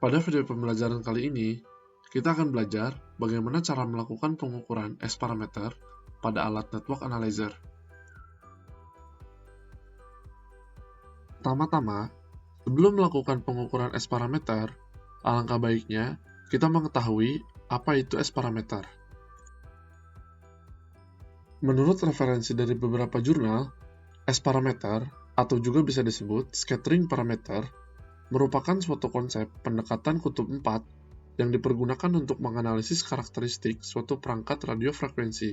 Pada video pembelajaran kali ini, kita akan belajar bagaimana cara melakukan pengukuran S-parameter pada alat network analyzer. Pertama-tama, sebelum melakukan pengukuran S-parameter, alangkah baiknya kita mengetahui apa itu S-parameter. Menurut referensi dari beberapa jurnal, S-parameter, atau juga bisa disebut scattering parameter, merupakan suatu konsep pendekatan kutub 4 yang dipergunakan untuk menganalisis karakteristik suatu perangkat radio frekuensi.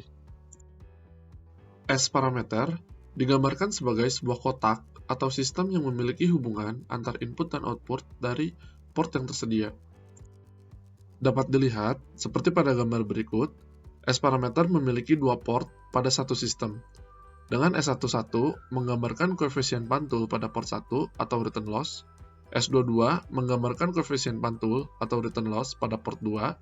S-parameter digambarkan sebagai sebuah kotak atau sistem yang memiliki hubungan antar input dan output dari port yang tersedia. Dapat dilihat, seperti pada gambar berikut, S-parameter memiliki dua port pada satu sistem, dengan S11 menggambarkan koefisien pantul pada port 1 atau return loss, S22 menggambarkan koefisien pantul atau return loss pada port 2,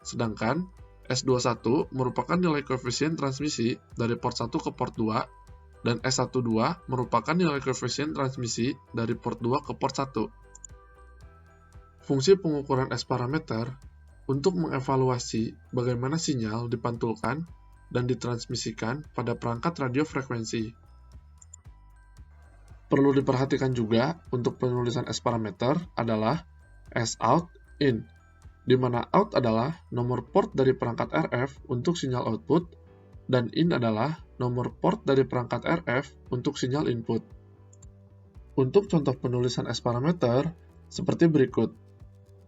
sedangkan S21 merupakan nilai koefisien transmisi dari port 1 ke port 2, dan S12 merupakan nilai koefisien transmisi dari port 2 ke port 1. Fungsi pengukuran S-parameter untuk mengevaluasi bagaimana sinyal dipantulkan dan ditransmisikan pada perangkat radio frekuensi. Perlu diperhatikan juga untuk penulisan S-parameter adalah S-out, in, di mana out adalah nomor port dari perangkat RF untuk sinyal output, dan in adalah nomor port dari perangkat RF untuk sinyal input. Untuk contoh penulisan S-parameter, seperti berikut.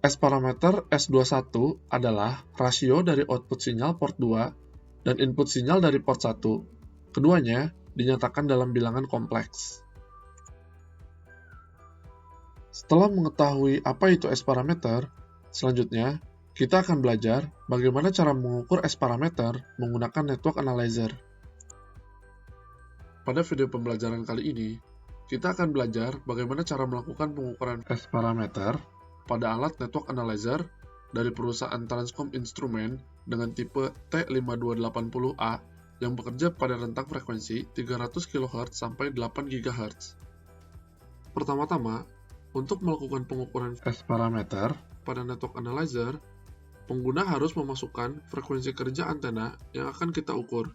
S-parameter S21 adalah rasio dari output sinyal port 2 dan input sinyal dari port 1. Keduanya dinyatakan dalam bilangan kompleks. Setelah mengetahui apa itu S-parameter, selanjutnya kita akan belajar bagaimana cara mengukur S-parameter menggunakan network analyzer. Pada video pembelajaran kali ini, kita akan belajar bagaimana cara melakukan pengukuran S-parameter pada alat network analyzer dari perusahaan Transcom Instrument dengan tipe T5280A yang bekerja pada rentang frekuensi 300 kHz sampai 8 GHz. Pertama-tama, untuk melakukan pengukuran S-parameter pada network analyzer, pengguna harus memasukkan frekuensi kerja antena yang akan kita ukur.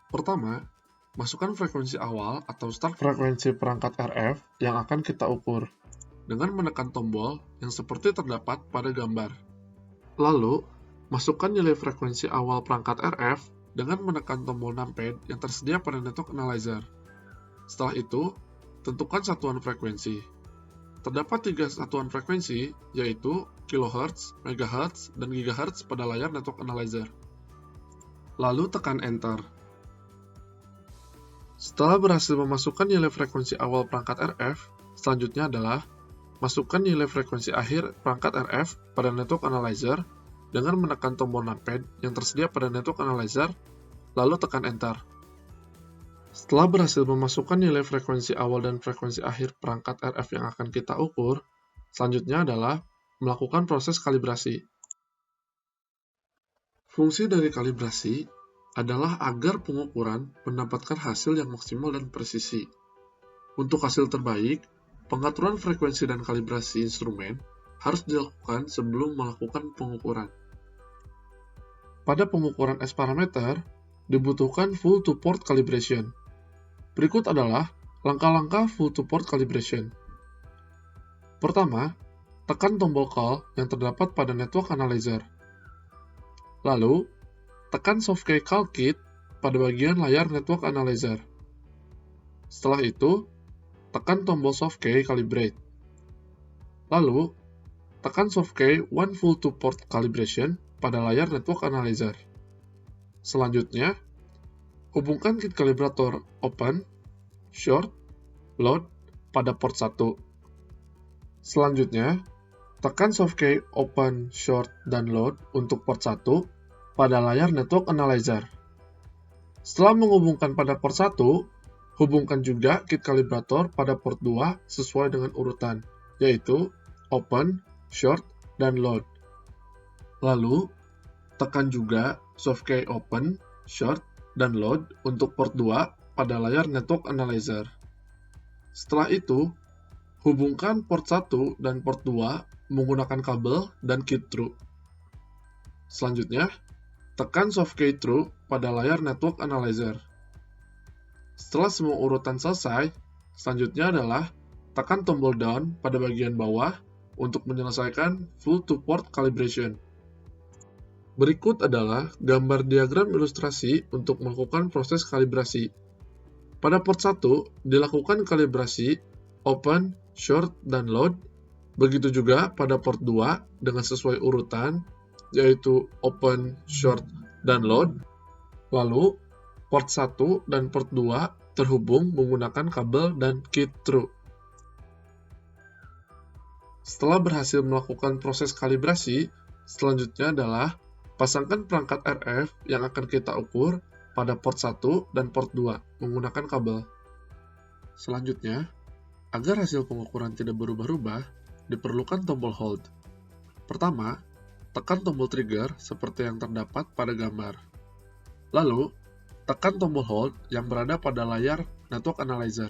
Pertama, masukkan frekuensi awal atau start frekuensi perangkat RF yang akan kita ukur dengan menekan tombol yang seperti terdapat pada gambar. Lalu, masukkan nilai frekuensi awal perangkat RF dengan menekan tombol numpad yang tersedia pada network analyzer. Setelah itu, tentukan satuan frekuensi. Terdapat 3 satuan frekuensi, yaitu kHz, MHz, dan GHz pada layar network analyzer. Lalu tekan Enter. Setelah berhasil memasukkan nilai frekuensi awal perangkat RF, selanjutnya adalah masukkan nilai frekuensi akhir perangkat RF pada network analyzer dengan menekan tombol numpad yang tersedia pada network analyzer, lalu tekan Enter. Setelah berhasil memasukkan nilai frekuensi awal dan frekuensi akhir perangkat RF yang akan kita ukur, selanjutnya adalah melakukan proses kalibrasi. Fungsi dari kalibrasi adalah agar pengukuran mendapatkan hasil yang maksimal dan presisi. Untuk hasil terbaik, pengaturan frekuensi dan kalibrasi instrumen harus dilakukan sebelum melakukan pengukuran. Pada pengukuran S-parameter, dibutuhkan full-to-port calibration. Berikut adalah langkah-langkah full-to-port calibration. Pertama, tekan tombol call yang terdapat pada network analyzer. Lalu, tekan Soft-key Call Kit pada bagian layar network analyzer. Setelah itu, tekan tombol Soft-key Calibrate. Lalu, tekan Soft-key One Full-to-Port Calibration pada layar network analyzer. Selanjutnya, hubungkan kit kalibrator Open, Short, Load pada port 1. Selanjutnya, tekan Soft-key Open, Short, dan Load untuk port 1 pada layar network analyzer. Setelah menghubungkan pada port 1, hubungkan juga kit kalibrator pada port 2 sesuai dengan urutan, yaitu Open, Short, dan Load. Lalu, tekan juga Soft-key Open, Short, dan Load untuk port 2 pada layar network analyzer. Setelah itu, Hubungkan port 1 dan port 2 menggunakan kabel dan key through. Selanjutnya, tekan soft key through pada layar network analyzer. Setelah semua urutan selesai, selanjutnya adalah tekan tombol down pada bagian bawah untuk menyelesaikan full to port calibration. Berikut adalah gambar diagram ilustrasi untuk melakukan proses kalibrasi. Pada port 1, dilakukan kalibrasi open, short, dan load. Begitu juga pada port 2 dengan sesuai urutan, yaitu open, short, dan load. Lalu, port 1 dan port 2 terhubung menggunakan kabel dan key through. Setelah berhasil melakukan proses kalibrasi, selanjutnya adalah pasangkan perangkat RF yang akan kita ukur pada port 1 dan port 2 menggunakan kabel. Selanjutnya, agar hasil pengukuran tidak berubah-ubah, diperlukan tombol hold. Pertama, tekan tombol trigger seperti yang terdapat pada gambar. Lalu, tekan tombol hold yang berada pada layar network analyzer.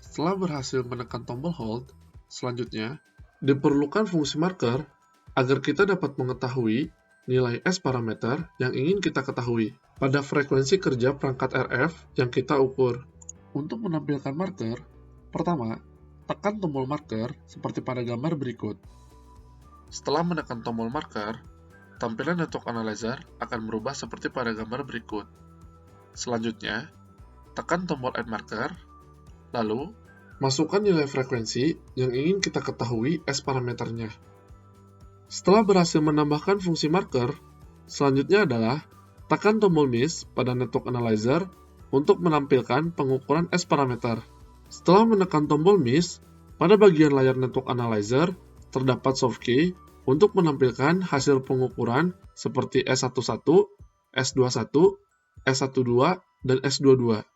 Setelah berhasil menekan tombol hold, selanjutnya diperlukan fungsi marker agar kita dapat mengetahui nilai S parameter yang ingin kita ketahui pada frekuensi kerja perangkat RF yang kita ukur. Untuk menampilkan marker, pertama, tekan tombol marker seperti pada gambar berikut. Setelah menekan tombol marker, tampilan network analyzer akan berubah seperti pada gambar berikut. Selanjutnya, tekan tombol add marker, lalu masukkan nilai frekuensi yang ingin kita ketahui S parameternya. Setelah berhasil menambahkan fungsi marker, selanjutnya adalah tekan tombol miss pada network analyzer untuk menampilkan pengukuran S parameter. Setelah menekan tombol miss, pada bagian layar network analyzer terdapat soft key untuk menampilkan hasil pengukuran seperti S11, S21, S12, dan S22.